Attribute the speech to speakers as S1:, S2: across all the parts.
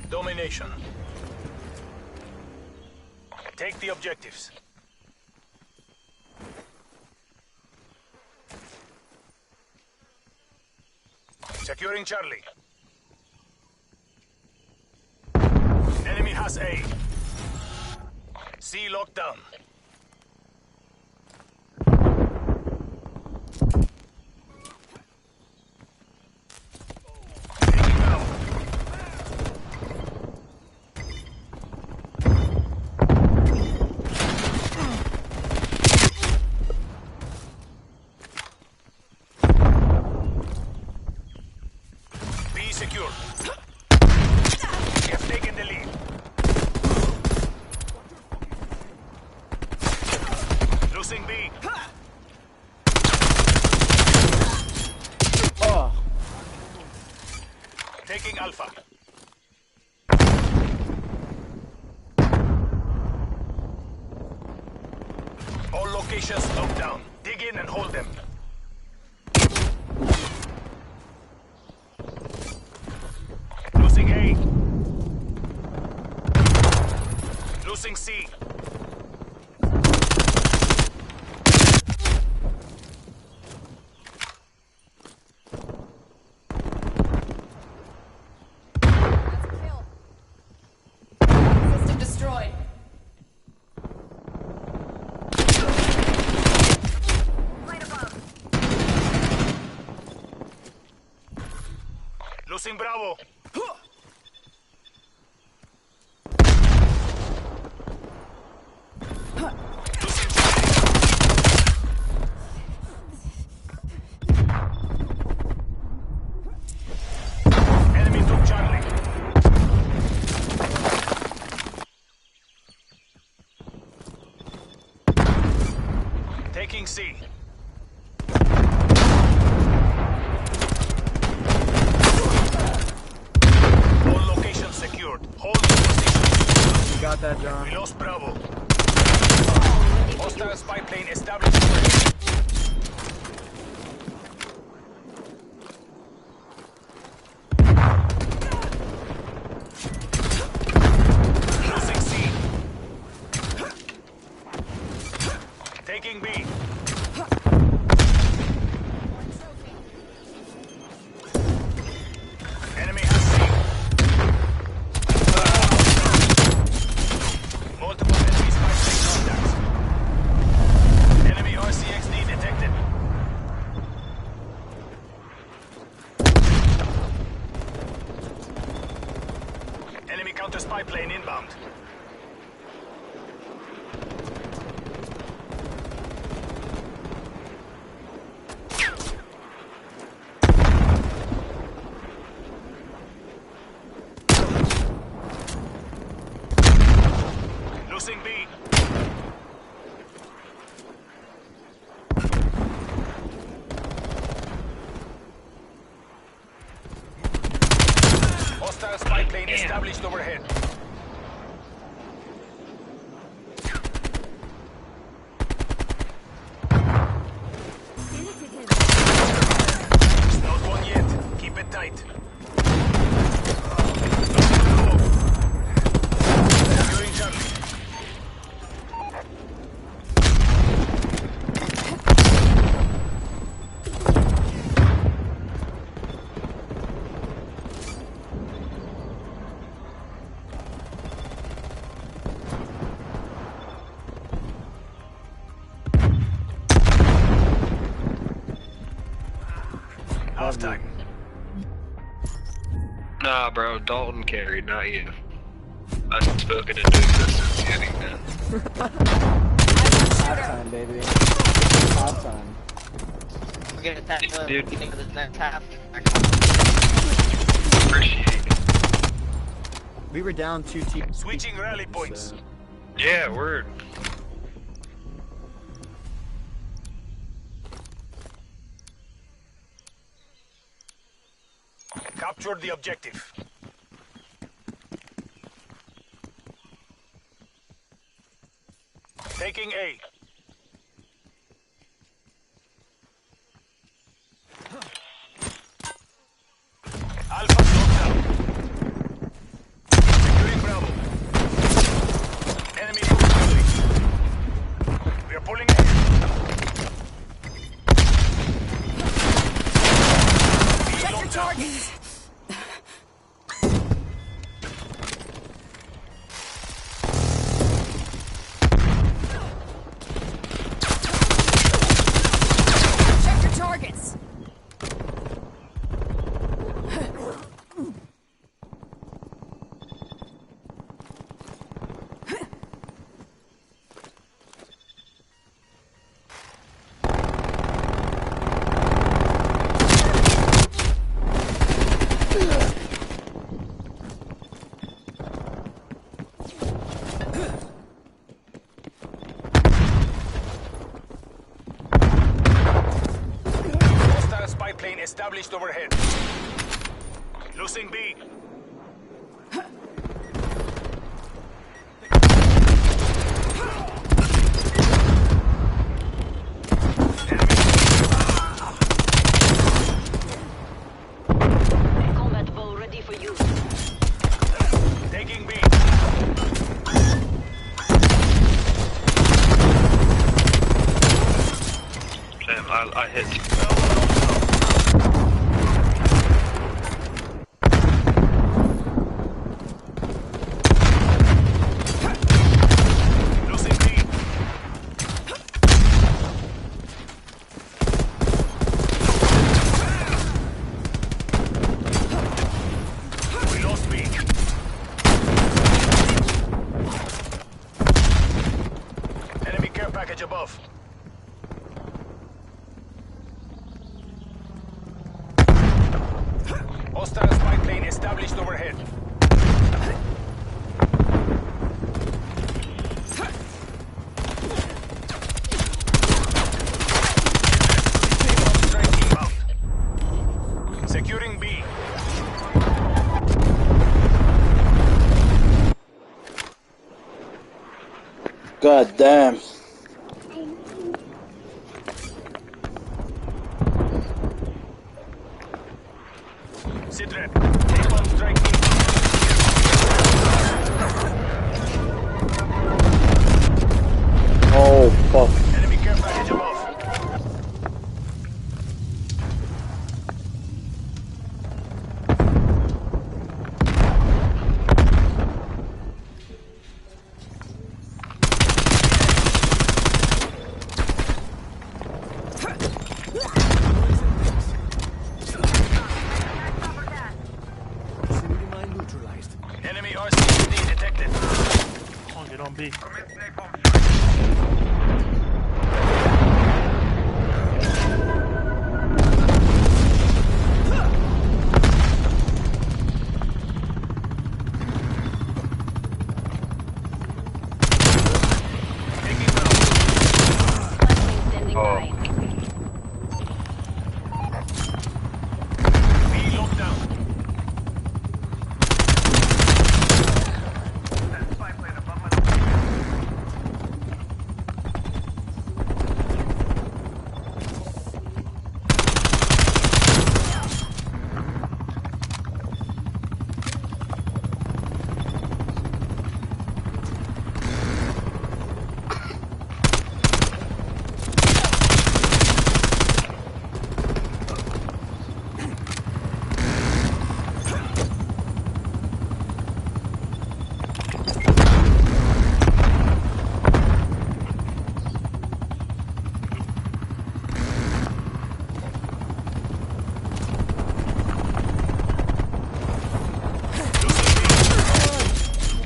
S1: Domination. Take the objectives. Securing Charlie. Enemy has A. C locked down. Taking now. B secure. We have taken the lead. Losing B.
S2: Oh.
S1: Taking Alpha. All locations locked down. Dig in and hold them. Losing A. Losing C.
S3: System destroyed. Right above.
S1: Losing Bravo. Losing Charlie. Enemy took Charlie. Taking C. All locations secured. Hold the position.
S2: You got that, John.
S1: We lost Bravo. Hostile spy plane established. Losing C. Taking B. Enemy has C. Multiple enemy spy plane contacts. Enemy RCXD detected. Enemy counter spy plane inbound. Losing B. Hostile spy plane established overhead. Not one yet. Keep it tight. Securing Charlie. Half time.
S4: Nah, bro, Dalton carried, not you. I've spoken into existence getting that.
S2: Halftime, baby. Halftime.
S5: We're gonna attack the
S4: Dude.
S5: beginning of this next half.
S4: Appreciate it.
S2: We were down 2 teams.
S1: Switching rally points.
S4: Yeah, word.
S1: Capture the objective. Taking A. Alpha locked down. Hostile spy plane established overhead. Losing B.
S3: Combat bow ready for use.
S1: Taking B.
S4: Damn, I hit.
S1: Losing B. We lost B. Enemy care package above. Hostile spy plane established overhead. Strike inbound. Securing B.
S6: God damn.
S1: Sidred. Napalm strike inbound.
S6: Oh fuck.
S1: Enemy care package above. Enemy RCXD detected.
S7: I'll get on B.
S1: Taking down.
S3: Standing by.
S1: B locked down.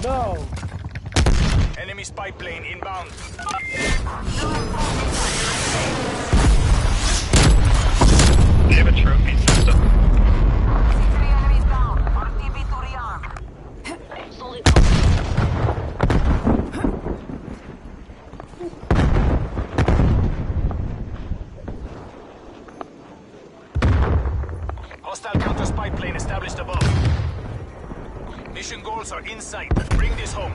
S2: No!
S1: Enemy spy plane inbound.
S4: They have a trophy system.
S3: Three enemies down. RTV to rearm. Solid.
S1: Hostile counter spy plane established above. Mission goals are in sight. Bring this home.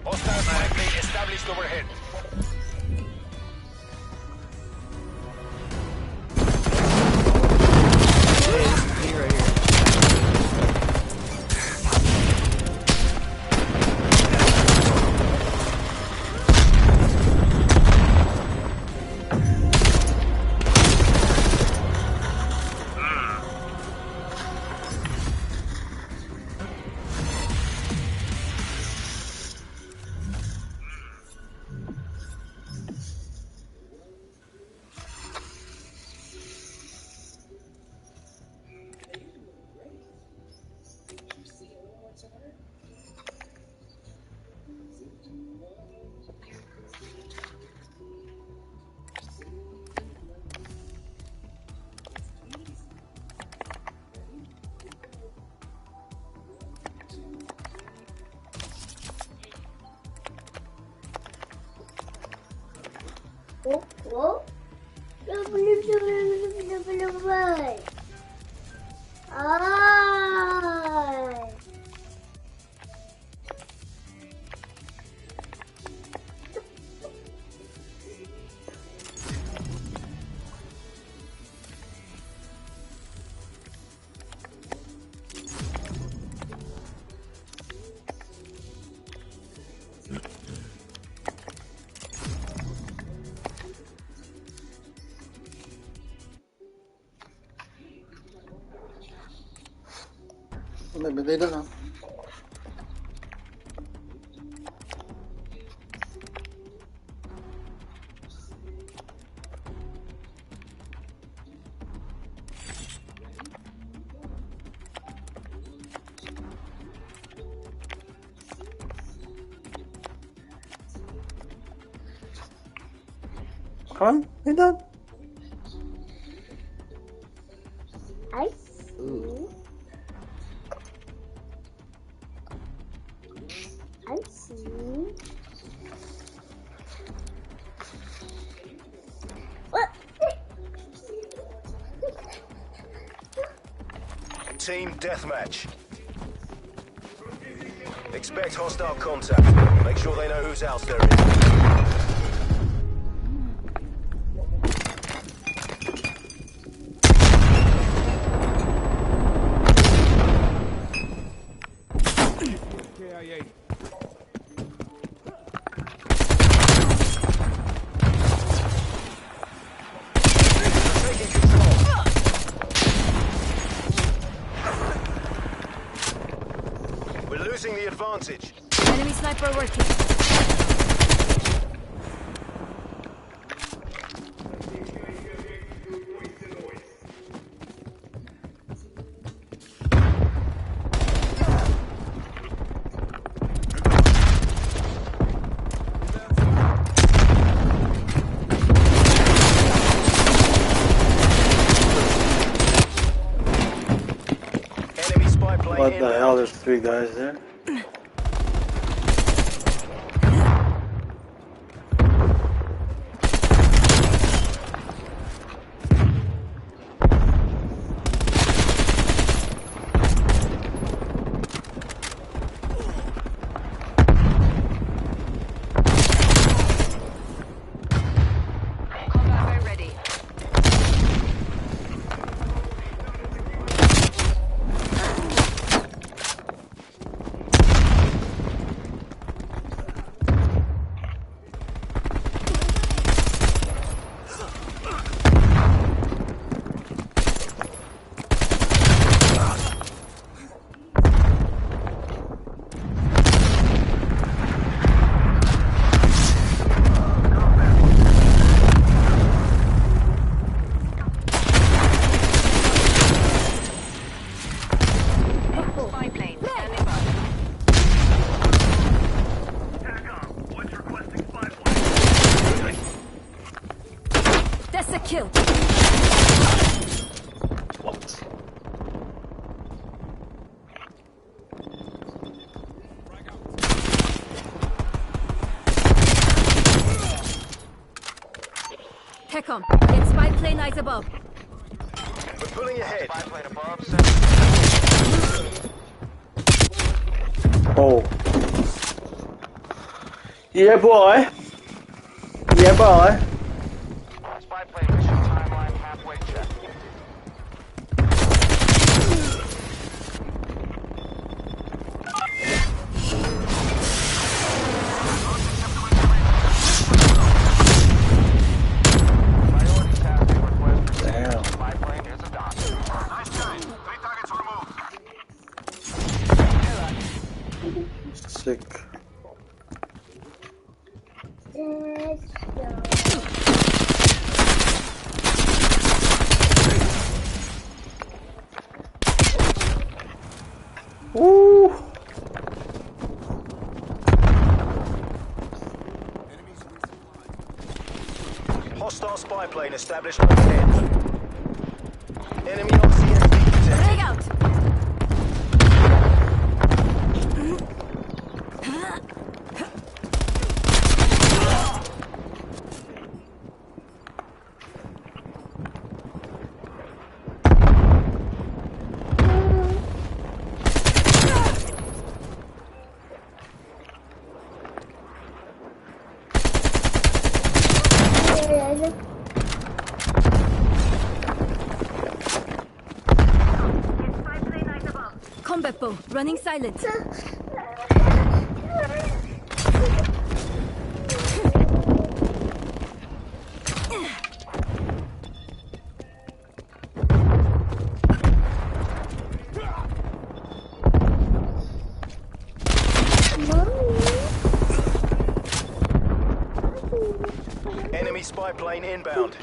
S1: Hostile spy plane established overhead.
S6: May bigay doon ah. Come on, lay down.
S8: I see. I see. What?
S1: Team deathmatch. Expect hostile contact. Make sure they know whose house they're in. Losing the advantage.
S3: Enemy sniper working.
S1: Enemy spy plane
S6: What the
S1: inbound.
S6: hell? There's 3 guys there.
S3: Combat very ready. Spy plane standing by. That's a kill.
S4: What?
S3: Tecom, get spy plane eyes above.
S1: We're pulling ahead.
S6: Oh. Yeah, boy. Yeah, boy.
S1: Spy plane mission timeline halfway check.
S6: Damn.
S1: Spy plane is a dot. Nice try. 3 targets removed.
S6: Sick.
S8: Let's go.
S6: Woo!
S1: Hostile spy plane established on 10. Enemy RCXD detected.
S3: Frag out. expo. Running silent.
S1: Enemy spy plane inbound.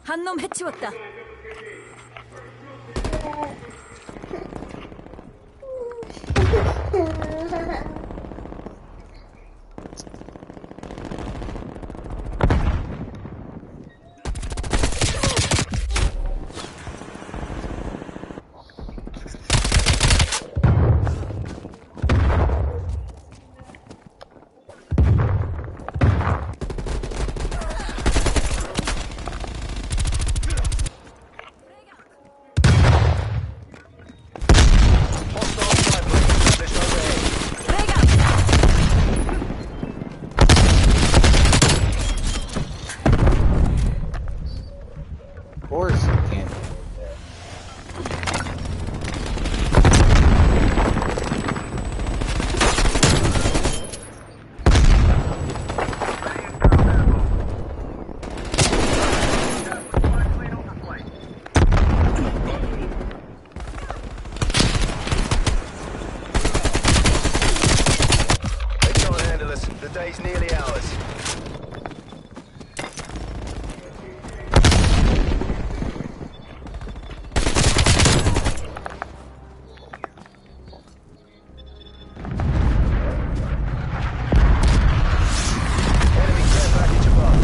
S3: 한 놈 해치웠다.
S1: Hostile spy plane established overhead.
S3: Frag out.
S2: Of course you can't.
S1: They can't handle us. The day's nearly ours. Enemy care package above.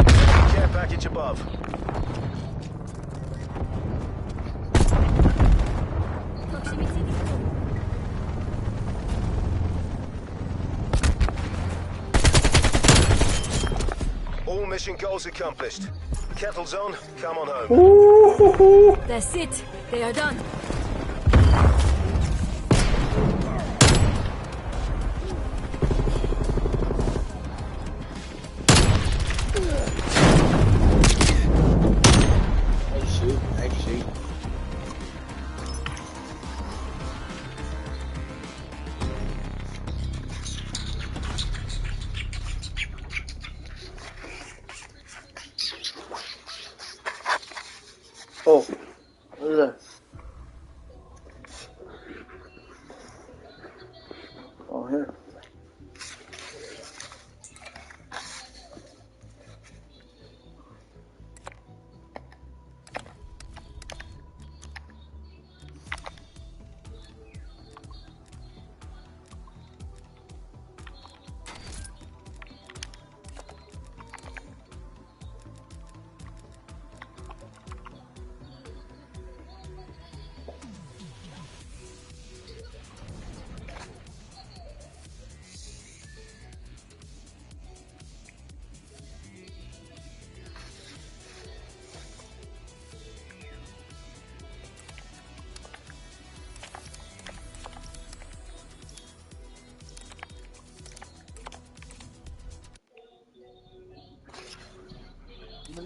S1: Enemy care package above.
S3: Proximity detected.
S1: All mission goals accomplished. Kettle zone, come on home.
S3: That's it. They are done.
S2: Nice shoot, nice shoot.
S6: Oh, what is that? Oh, here.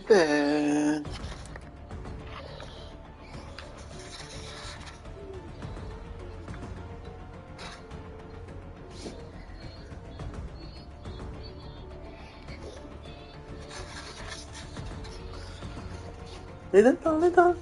S6: Bed. Little.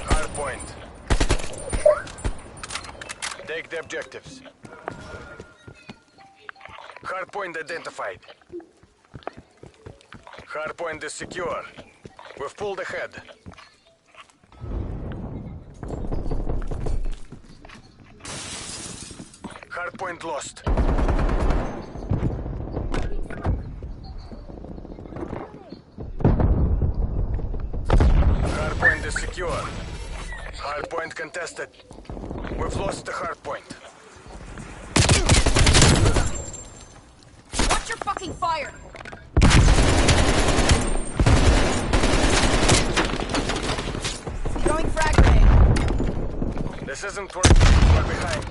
S1: Hardpoint. Take the objectives. Hardpoint identified. Hardpoint is secure. We've pulled ahead. Hardpoint lost. Hardpoint is secure. Hardpoint contested. We've lost the hardpoint.
S3: Watch your fucking fire! Throwing frag grenade.
S1: This isn't working. We're behind.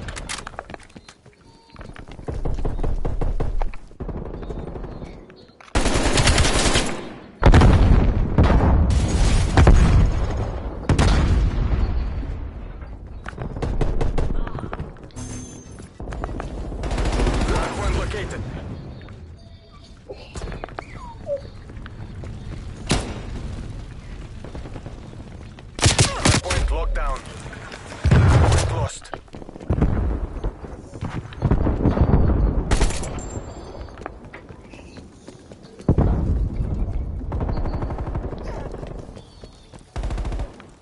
S1: Hardpoint located. Hardpoint locked down. Hardpoint lost.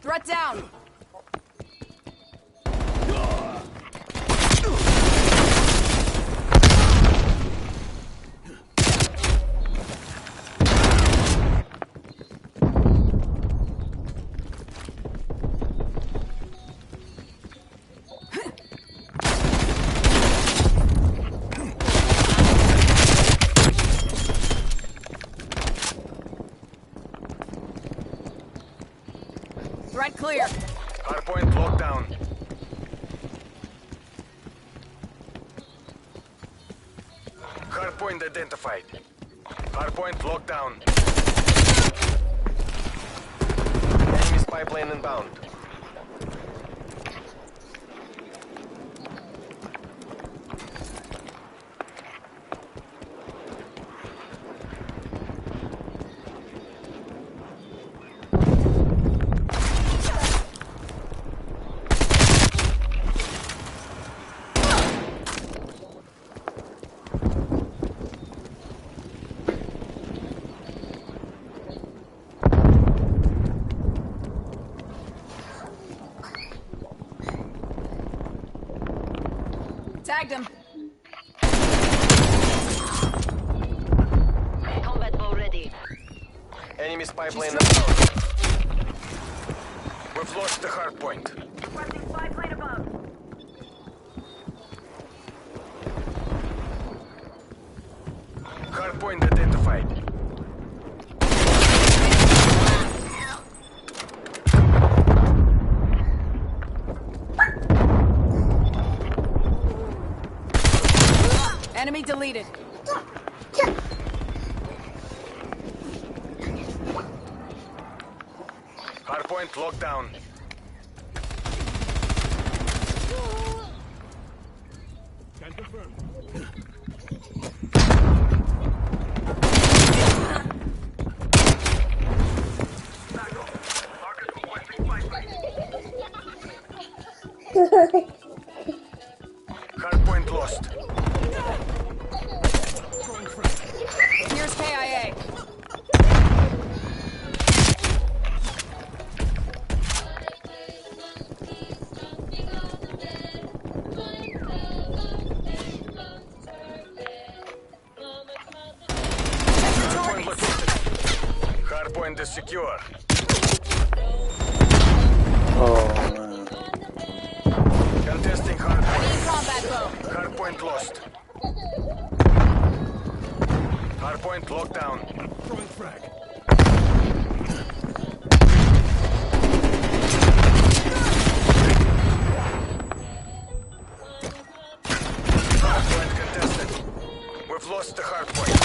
S3: Threat down! Threat clear.
S1: Hardpoint locked down. Hardpoint identified. Hardpoint locked down. Enemy spy plane inbound.
S3: Tagged him.
S9: Combat bow ready.
S1: Enemy spy plane inbound. We've lost the hardpoint.
S9: Requesting spy plane above.
S1: Hardpoint identified.
S3: Enemy deleted.
S1: Hardpoint locked down. Hardpoint lost.
S3: Here's KIA.
S1: Hardpoint located. Hardpoint is secure.
S6: Oh, man.
S1: Contesting
S3: Need
S1: hardpoint.
S3: combat bow.
S1: Hardpoint lost. Hardpoint locked down. Throwing frag. Hardpoint contested. We've lost the hardpoint.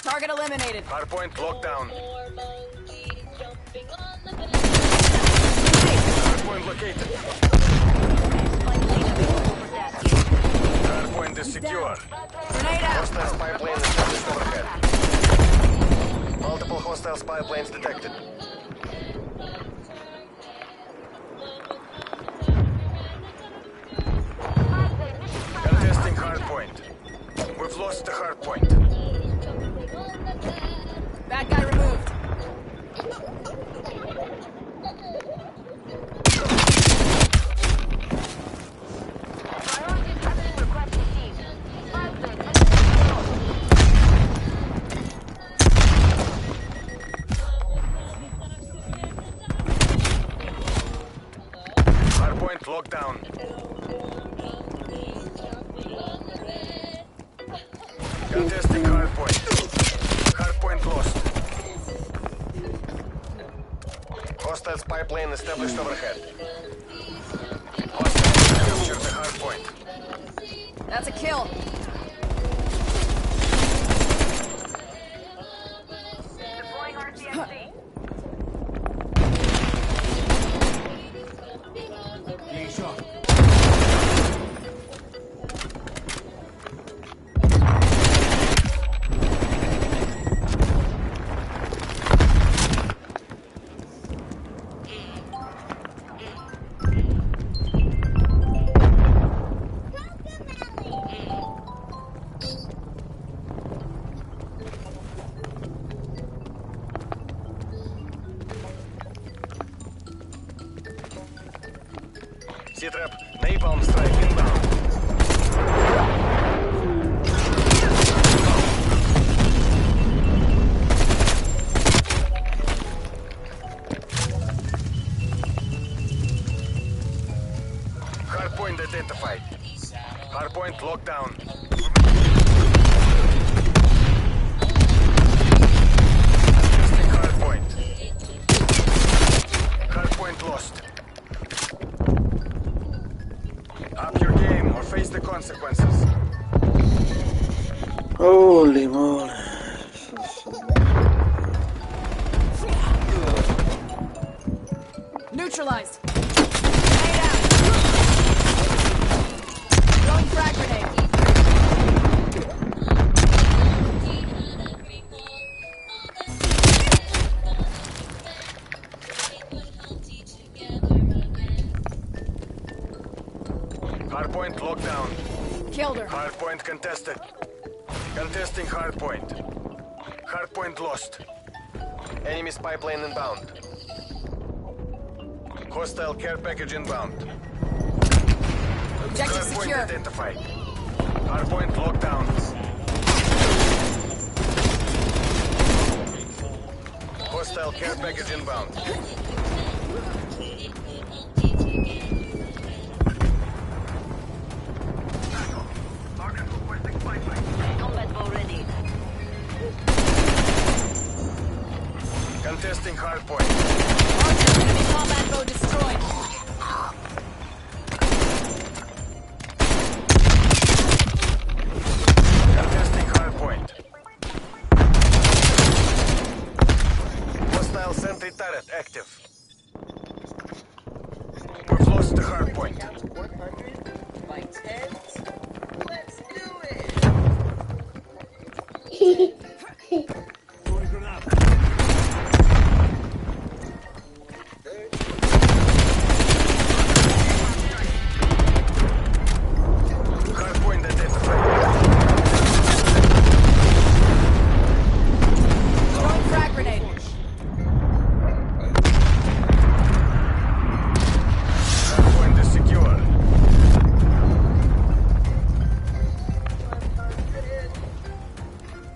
S3: Target eliminated.
S1: Hardpoint locked down. Hardpoint located. Hardpoint is secure.
S3: Grenade out.
S1: Hostile spy plane established overhead. Hostile spy planes detected. Contesting hardpoint. We've lost the hardpoint.
S3: Bad guy removed.
S9: Priority tracking request received. Spy plane heading
S1: Hardpoint locked down. Contesting hardpoint. Hardpoint lost. Hostile spy plane established overhead. Hostile captured the hardpoint.
S3: That's a kill.
S9: deploying RCXD.
S1: C-trap, napalm strike inbound. Hardpoint identified. Hardpoint locked down. Contesting hardpoint. Hardpoint lost. Up your game or face the consequences.
S6: Holy moly.
S3: Neutralized. Lay down. Throwing frag grenade.
S1: Hardpoint locked down.
S3: Killed her.
S1: Hardpoint contested. Contesting hardpoint. Hardpoint lost. Enemy spy plane inbound. Hostile care package inbound.
S3: Objective
S1: Hardpoint
S3: secure.
S1: identified. Hardpoint locked down. Hostile care package inbound.
S9: Combat bow ready.
S1: Contesting hardpoint.
S3: Roger. Enemy combat bow destroyed.
S1: Contesting hardpoint. Hostile sentry turret active. We've lost the hardpoint.
S5: 100 by 10. Let's do it.
S1: Hardpoint identified.
S3: Throwing frag grenade.
S1: Hardpoint is secure.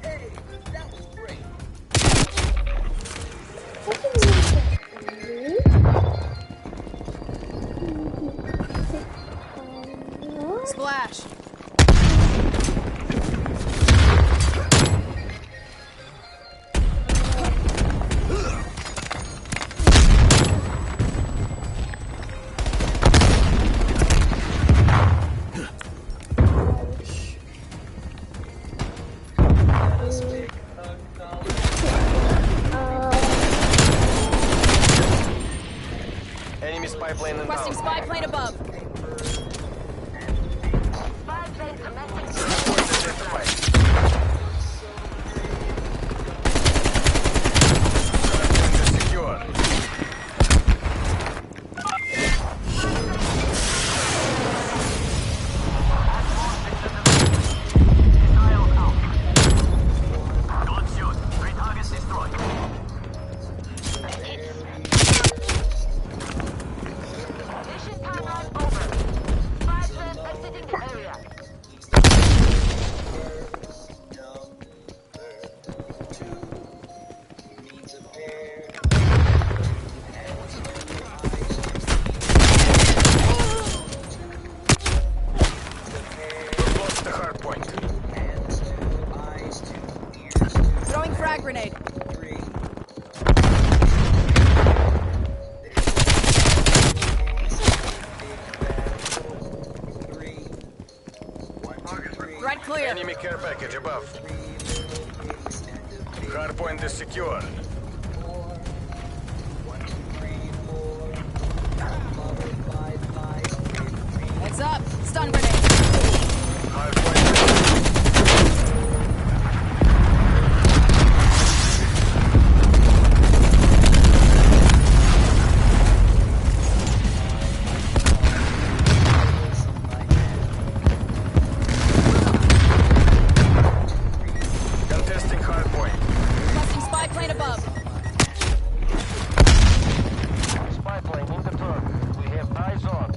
S5: Hey, that was great.
S3: Splash.
S1: Enemy spy plane
S3: Requesting
S1: inbound.
S3: spy plane above.
S9: Spy plane commencing.
S1: Hardpoint identified. package above. Hardpoint is secure.
S3: Heads up. Stun grenade.
S1: Hardpoint contesting hardpoint.
S3: Requesting spy plane above.
S1: Spy plane in the turn. We have eyes on.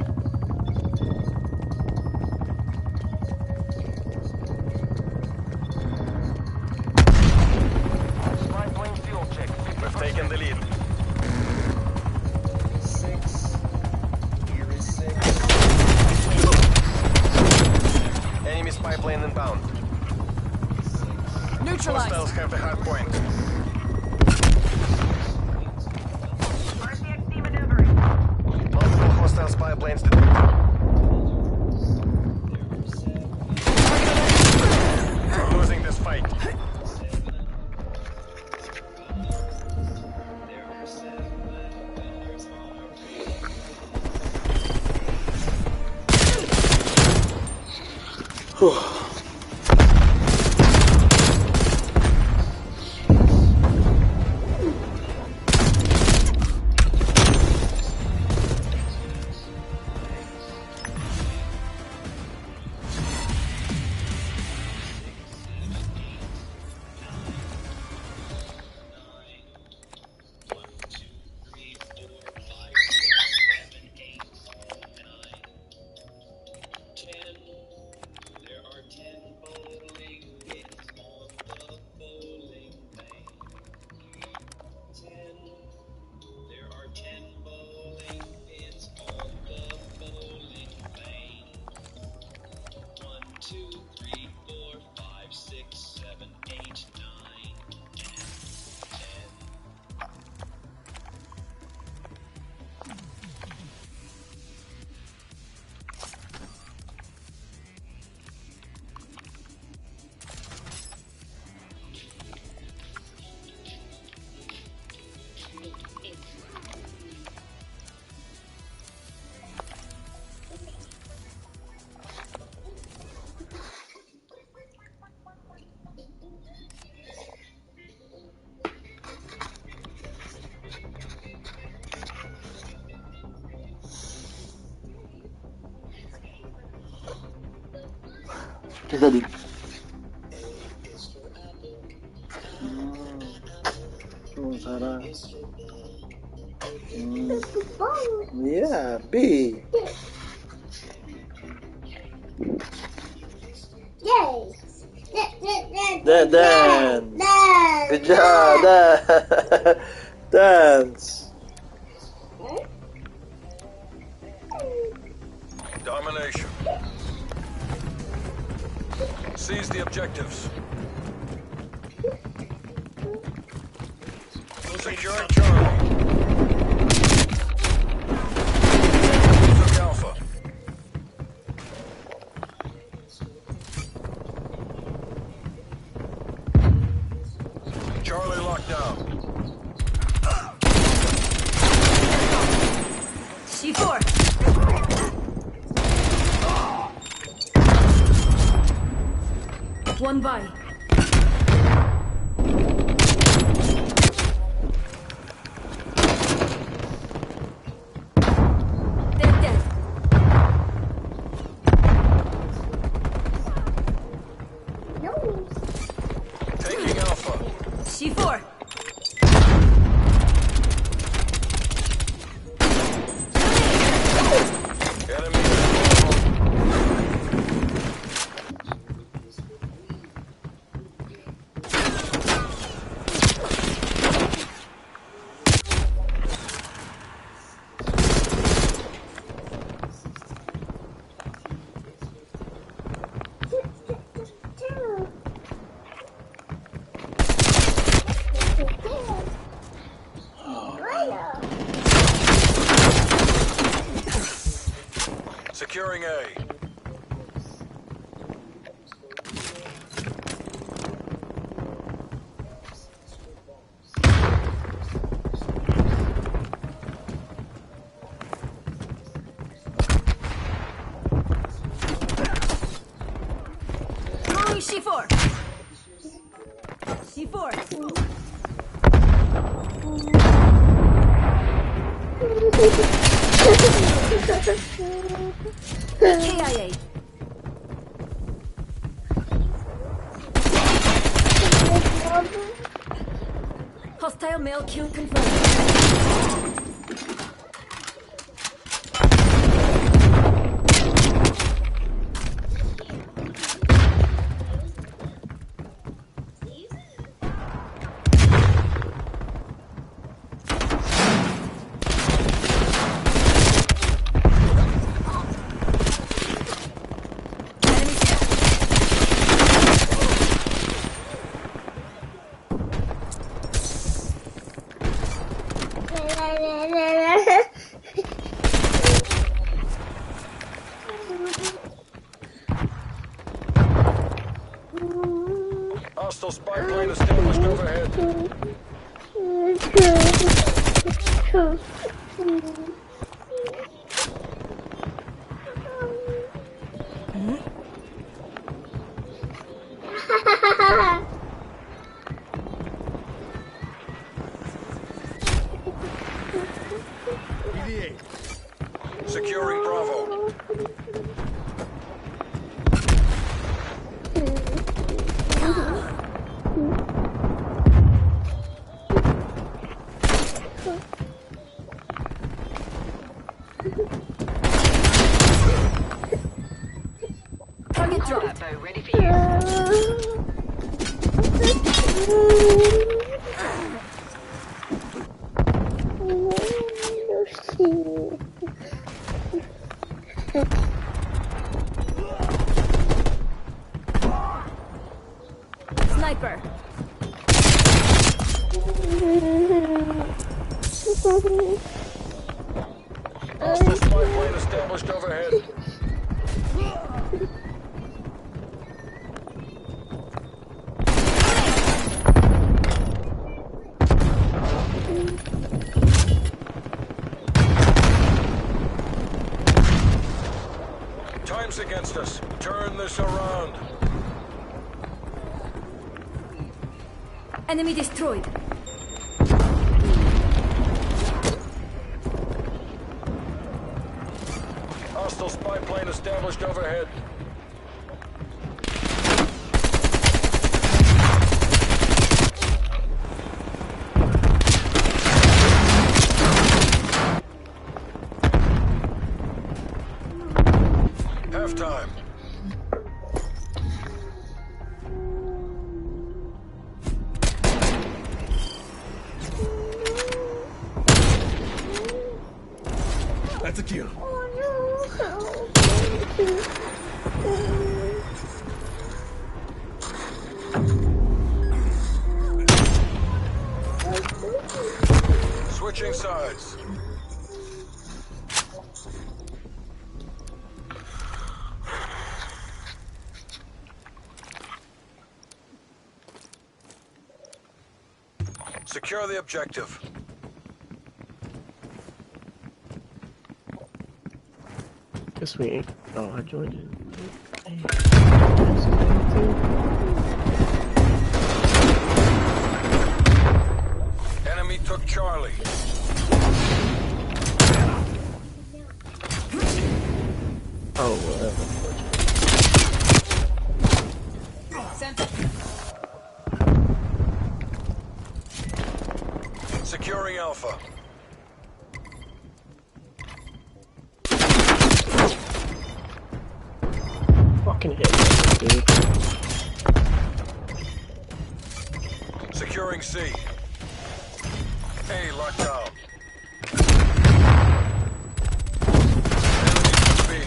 S1: Spy plane fuel check. We've taken the lead. Enemy spy plane inbound.
S3: Neutralized.
S1: Hostiles have the hardpoint.
S9: RCXD maneuvering.
S1: Multiple hostile spy planes detected. We're losing this fight.
S6: Che tadi? Sarah. Yeah, B.
S8: Yay!
S6: Dance. Good job. Dance.
S1: Domination. Seize the objectives. Secure Charlie. Took Alpha. Charlie locked down.
S3: C4. One by. They're dead.
S8: No.
S1: Taking Alpha.
S3: C4.
S1: Enemy. Securing A.
S3: C4. C4. KIA. Hostile male kill confirmed.
S1: Hostile spy plane established overhead. Securing Bravo.
S3: Target dropped.
S9: Bravo, ready for you.
S3: Sniper.
S1: Hostile spy plane established overhead. Time's against us. Turn this around.
S3: Enemy destroyed.
S1: Hostile spy plane established overhead. Halftime. That's a kill. Switching sides. Secure the objective.
S7: Guess we ain't. Oh, I joined it.
S1: Enemy took Charlie.
S7: Oh,
S1: Securing Alpha.
S7: fucking hit me, dude.
S1: Securing C. A locked down. Enemy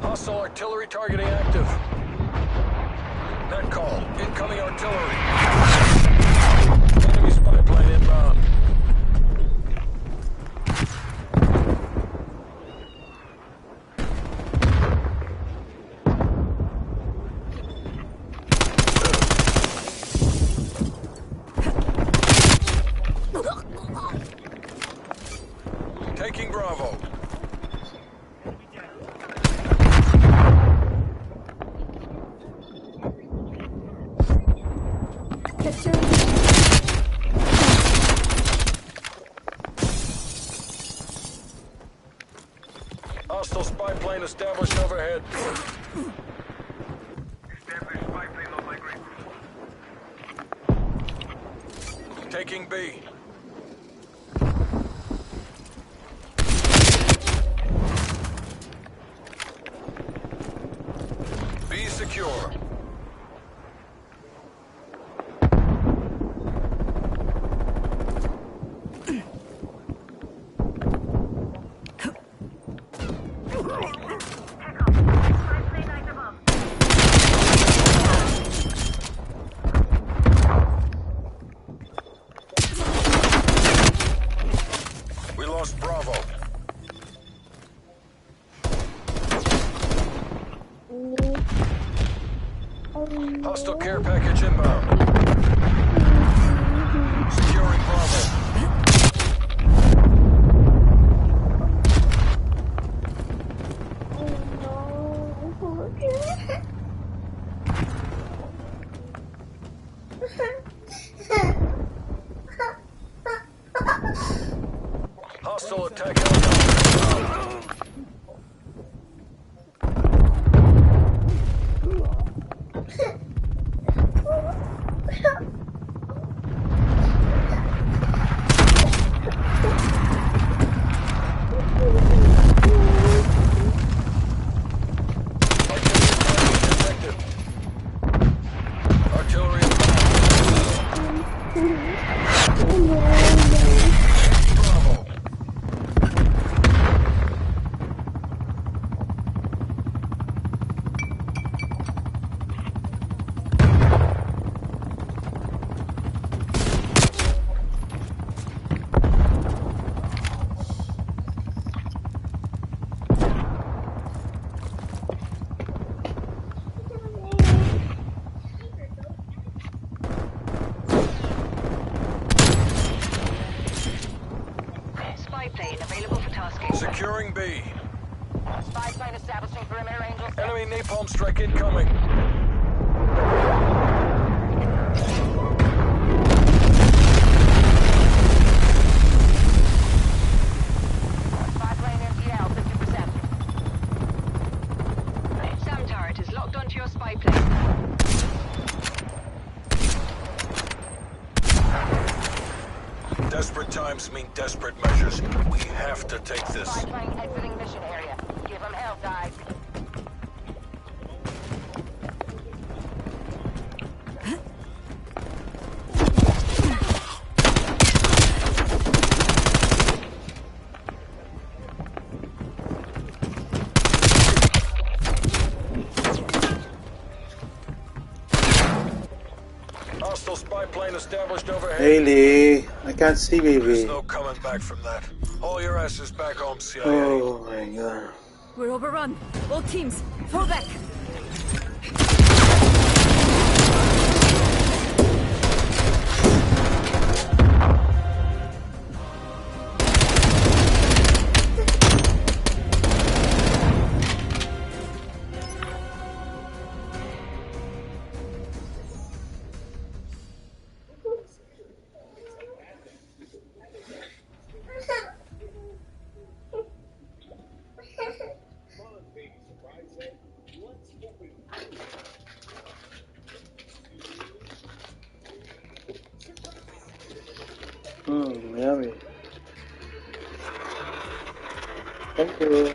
S1: Hostile artillery targeting active. Net call. Incoming artillery. Enemy spy plane inbound. Hostile spy plane established overhead. Taking B. B secure. We lost Bravo. Hostile care package inbound. Securing Bravo. Hostile attack helicopter. Artillery Bravo.
S9: Spy plane available for tasking.
S1: Securing B.
S5: Spy plane establishing perimeter, Angel.
S1: Enemy napalm strike incoming.
S5: Spy plane MTL, 50%.
S9: SAM turret is locked onto your spy plane.
S1: Desperate times mean desperate measures. We have to take this.
S5: Spy plane exiting mission area. Give them hell, guys.
S1: Hostile spy plane established overhead.
S6: Haley, I can't see,
S1: There's
S6: baby.
S1: no coming back from that. All your asses back home, CIA.
S6: Oh my god.
S3: We're overrun. All teams, fall back.
S6: Yummy. Thank you.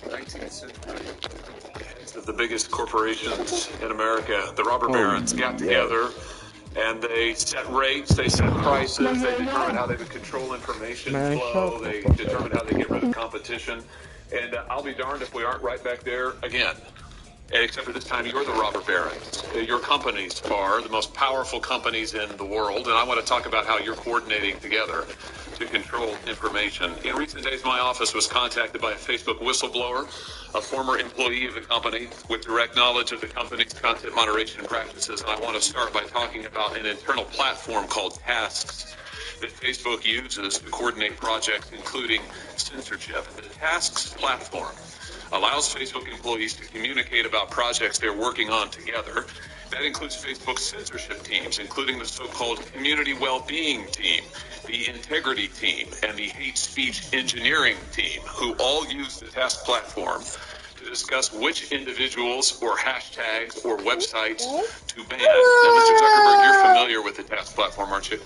S10: 19th century. Of the biggest corporations in America, the robber barons, got together and they set rates, they set prices, they determined how they would control information flow, they determined how they get rid of competition. And I'll be darned if we aren't right back there again. Except for this time, you're the robber barons. Your companies are the most powerful companies in the world, and I want to talk about how you're coordinating together to control information. In recent days, my office was contacted by a Facebook whistleblower, a former employee of the company with direct knowledge of the company's content moderation practices, and I want to start by talking about an internal platform called Tasks that Facebook uses to coordinate projects, including censorship. The Tasks platform allows Facebook employees to communicate about projects they're working on together That includes Facebook's censorship teams, including the so-called community well-being team, the integrity team, and the hate speech engineering team, who all use the task platform to discuss which individuals or hashtags or websites to ban. Now, Mr. Zuckerberg, you're familiar with the task platform, aren't you?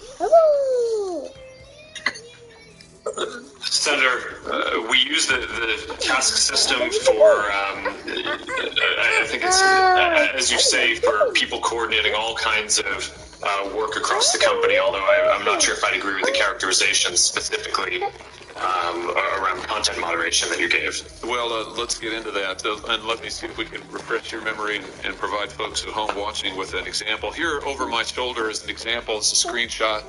S11: Senator, we use the task system for, I think it's, as you say, for people coordinating all kinds of work across the company, although I'm not sure if I'd agree with the characterization specifically around content moderation that you gave.
S10: Well, let's get into that, and let me see if we can refresh your memory and provide folks at home watching with an example. Here over my shoulder is an example. It's a screenshot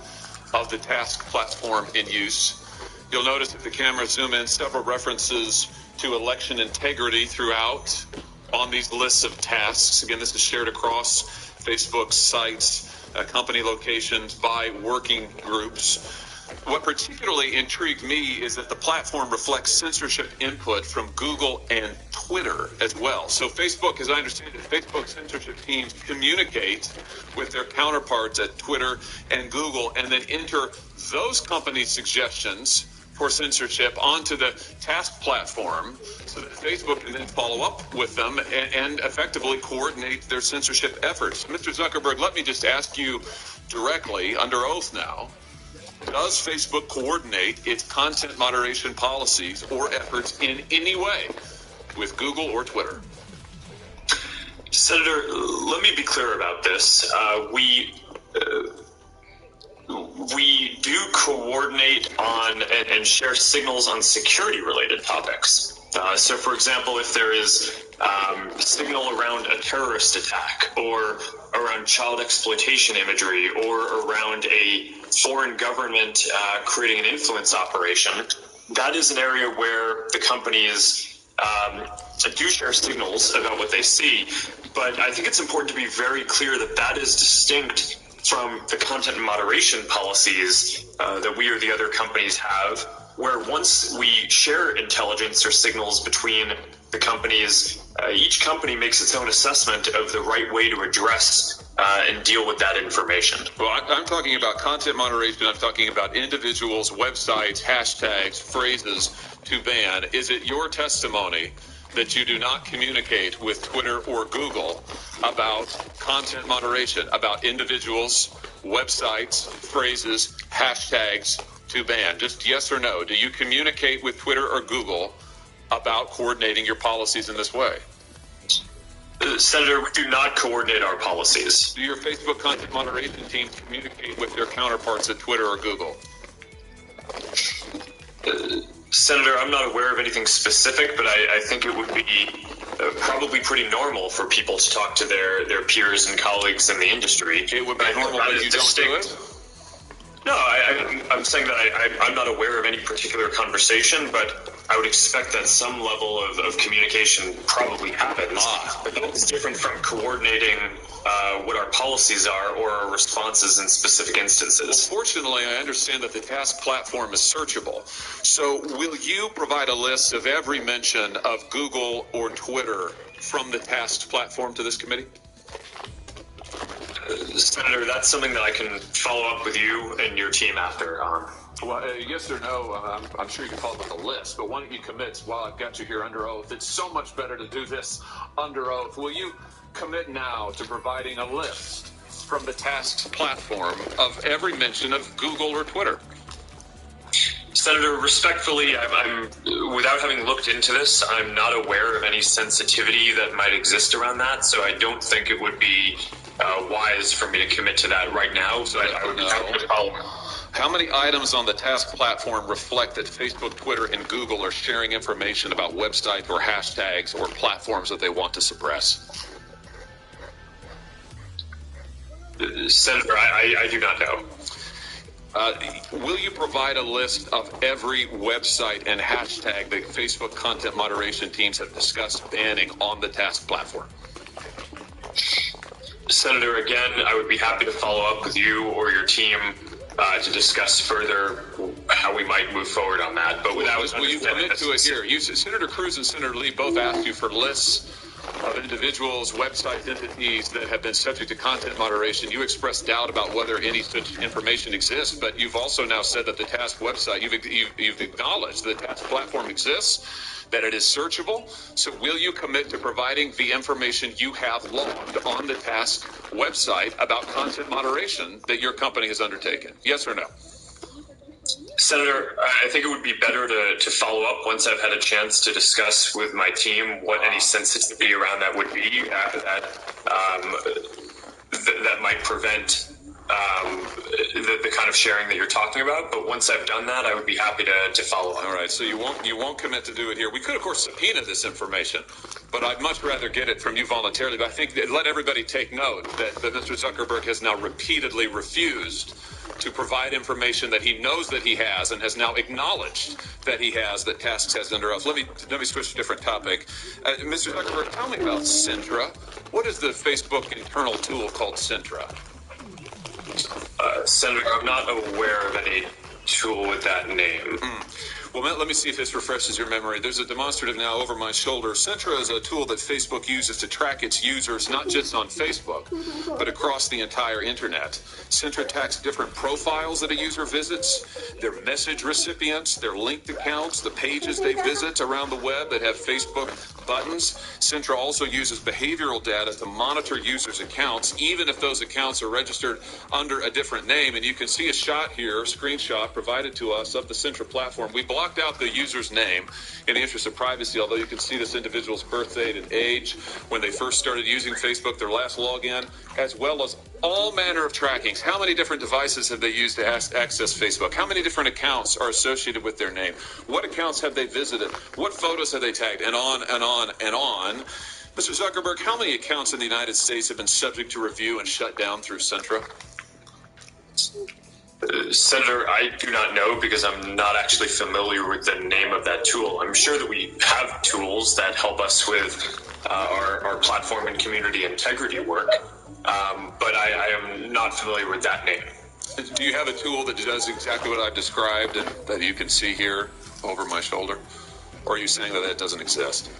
S10: of the task platform in use. You'll notice if the camera zoom in, several references to election integrity throughout on these lists of tasks. Again, this is shared across Facebook's sites, company locations, by working groups. What particularly intrigued me is that the platform reflects censorship input from Google and Twitter as well. So Facebook, as I understand it, Facebook censorship teams communicate with their counterparts at Twitter and Google and then enter those companies' suggestions for censorship onto the task platform so that Facebook can then follow up with them and effectively coordinate their censorship efforts. Mr. Zuckerberg, let me just ask you directly, under oath now, does Facebook coordinate its content moderation policies or efforts in any way with Google or Twitter?
S11: Senator, let me be clear about this. We do coordinate on and share signals on security-related topics. So, for example, if there is signal around a terrorist attack or around child exploitation imagery or around a foreign government creating an influence operation, that is an area where the companies do share signals about what they see. But I think it's important to be very clear that that is distinct from the content moderation policies that we or the other companies have, where once we share intelligence or signals between the companies, each company makes its own assessment of the right way to address and deal with that information.
S10: Well, I'm talking about content moderation. I'm talking about individuals, websites, hashtags, phrases to ban. Is it your testimony that you do not communicate with Twitter or Google about content moderation, about individuals, websites, phrases, hashtags to ban? Just yes or no. Do you communicate with Twitter or Google about coordinating your policies in this way?
S11: Senator, we do not coordinate our policies.
S10: Do your Facebook content moderation teams communicate with their counterparts at Twitter or Google?
S11: Senator, I'm not aware of anything specific, but I think it would be probably pretty normal for people to talk to their peers and colleagues in the industry.
S10: It would be normal, but you don't do it?
S11: No, I'm saying that I'm not aware of any particular conversation, but I would expect that some level of communication probably happens. But that's different from coordinating what our policies are or our responses in specific instances.
S10: Well, fortunately, I understand that the task platform is searchable. So will you provide a list of every mention of Google or Twitter from the task platform to this committee?
S11: Senator, that's something that I can follow up with you and your team after.
S10: Well, yes or no, I'm sure you can follow up with a list, but why don't you commit while I've got you here under oath? It's so much better to do this under oath. Will you commit now to providing a list from the tasks platform of every mention of Google or Twitter?
S11: Senator, respectfully, I'm without having looked into this, I'm not aware of any sensitivity that might exist around that, so I don't think it would be wise for me to commit to that right now. So I would have to follow.
S10: How many items on the task platform reflect that Facebook, Twitter, and Google are sharing information about websites or hashtags or platforms that they want to suppress?
S11: Senator, I do not know.
S10: Will you provide a list of every website and hashtag that Facebook content moderation teams have discussed banning on the task platform?
S11: Senator, again, I would be happy to follow up with you or your team to discuss further how we might move forward on that. But without
S10: will you commit to it here? Senator Cruz and Senator Lee both asked you for lists of individuals, website entities that have been subject to content moderation. You expressed doubt about whether any such information exists, but you've also now said that the task website, you've acknowledged the task platform exists, that it is searchable. So will you commit to providing the information you have logged on the task website about content moderation that your company has undertaken? Yes or no?
S11: Senator, I think it would be better to follow up once I've had a chance to discuss with my team what any sensitivity around that would be that might prevent the kind of sharing that you're talking about. But once I've done that, I would be happy to follow up.
S10: All right, so you won't commit to do it here. We could, of course, subpoena this information, but I'd much rather get it from you voluntarily. But I think let everybody take note that Mr. Zuckerberg has now repeatedly refused to provide information that he knows that he has and has now acknowledged that he has, that Tasks has under oath. Let me switch to a different topic. Mr. Zuckerberg, tell me about Sintra. What is the Facebook internal tool called Sintra?
S11: Senator, I'm not aware of any tool with that name.
S10: Well, let me see if this refreshes your memory. There's a demonstrative now over my shoulder. Sintra is a tool that Facebook uses to track its users, not just on Facebook, but across the entire internet. Sintra tracks different profiles that a user visits, their message recipients, their linked accounts, the pages they visit around the web that have Facebook buttons. Sintra also uses behavioral data to monitor users' accounts, even if those accounts are registered under a different name. And you can see a shot here, a screenshot provided to us of the Sintra platform. We blocked out the user's name in the interest of privacy, although you can see this individual's birth date and age, when they first started using Facebook, their last login, as well as all manner of trackings. How many different devices have they used to access Facebook? How many different accounts are associated with their name? What accounts have they visited? What photos have they tagged? And on and on and on. Mr. Zuckerberg, how many accounts in the United States have been subject to review and shut down through Sintra?
S11: Senator, I do not know because I'm not actually familiar with the name of that tool. I'm sure that we have tools that help us with our platform and community integrity work, but I am not familiar with that name.
S10: Do you have a tool that does exactly what I've described and that you can see here over my shoulder? Or are you saying that it doesn't exist?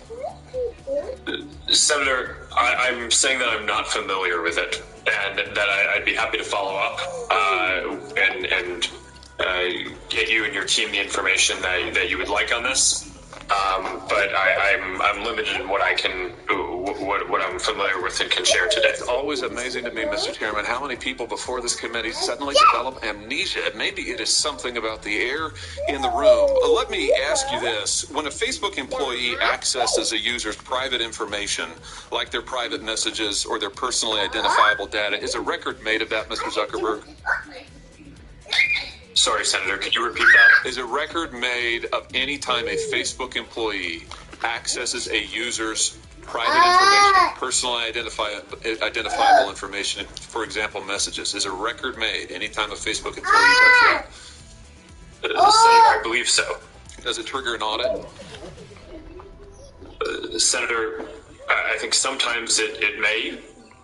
S11: Senator, I'm saying that I'm not familiar with it, and that I'd be happy to follow up and get you and your team the information that you would like on this. But I'm limited in what I can, what I'm familiar with and can share today.
S10: It's always amazing to me, Mr. Chairman, how many people before this committee suddenly develop amnesia. Maybe it is something about the air in the room. Let me ask you this. When a Facebook employee accesses a user's private information, like their private messages or their personally identifiable data, is a record made of that, Mr. Zuckerberg?
S11: Sorry, Senator, could you repeat that?
S10: Is a record made of any time a Facebook employee accesses a user's private information, personally identifiable information, for example, messages? Is a record made any time a Facebook employee does that?
S11: Senator, I believe so.
S10: Does it trigger an audit?
S11: Senator, I think sometimes it may.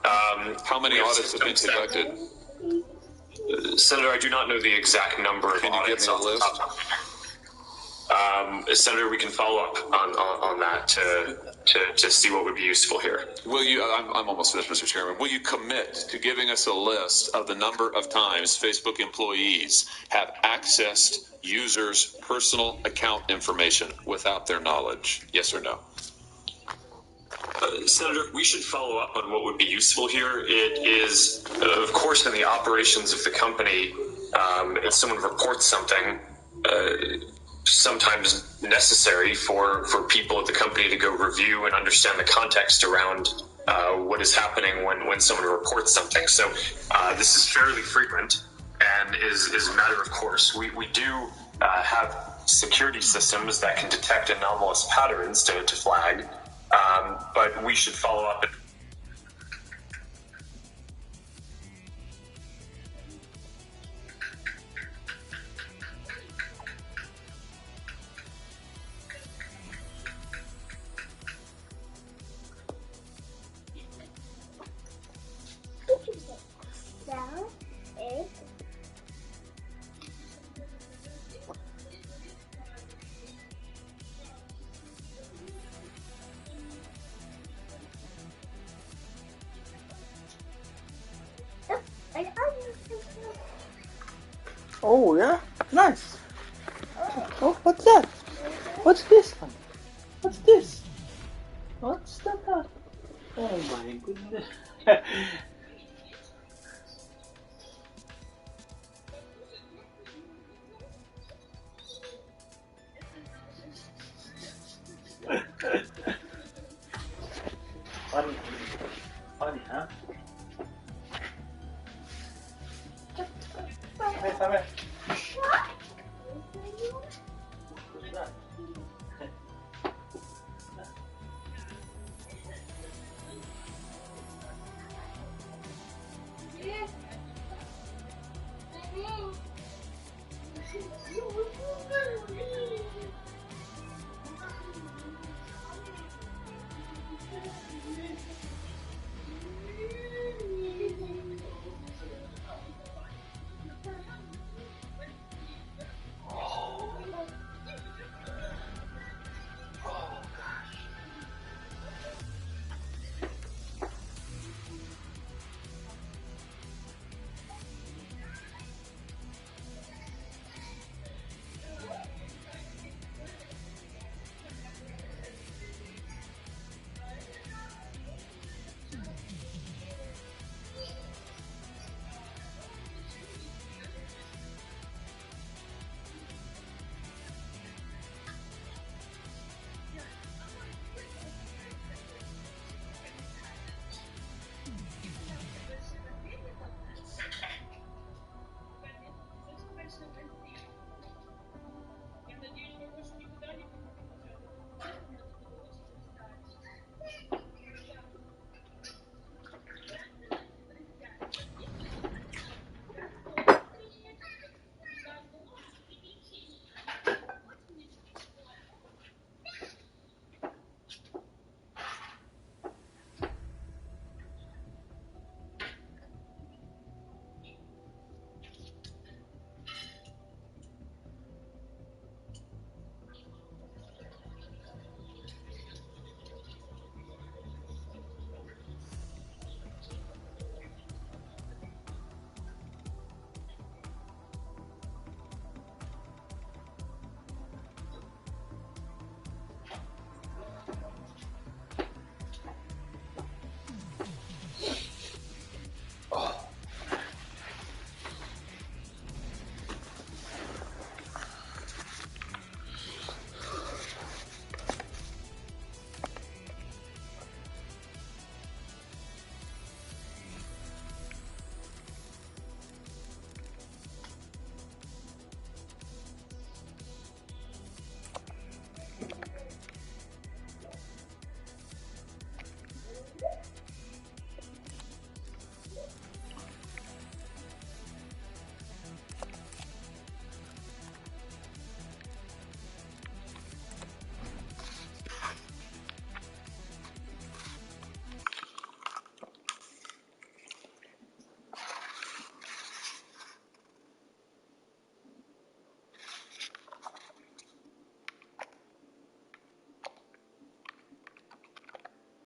S10: How many audits have been conducted?
S11: Senator, I do not know the exact number of audits.
S10: Can you give me a list?
S11: Senator, we can follow up on that to see what would be useful here.
S10: Will you? I'm almost finished, Mr. Chairman. Will you commit to giving us a list of the number of times Facebook employees have accessed users' personal account information without their knowledge? Yes or no?
S11: Senator, we should follow up on what would be useful here. It is, of course, in the operations of the company, if someone reports something, sometimes necessary for people at the company to go review and understand the context around what is happening when someone reports something. So this is fairly frequent and is a matter of course. We do have security systems that can detect anomalous patterns to flag, but we should follow up.
S6: Oh yeah, nice. Oh, what's that? What's this one? What's this? What's that? Oh my goodness.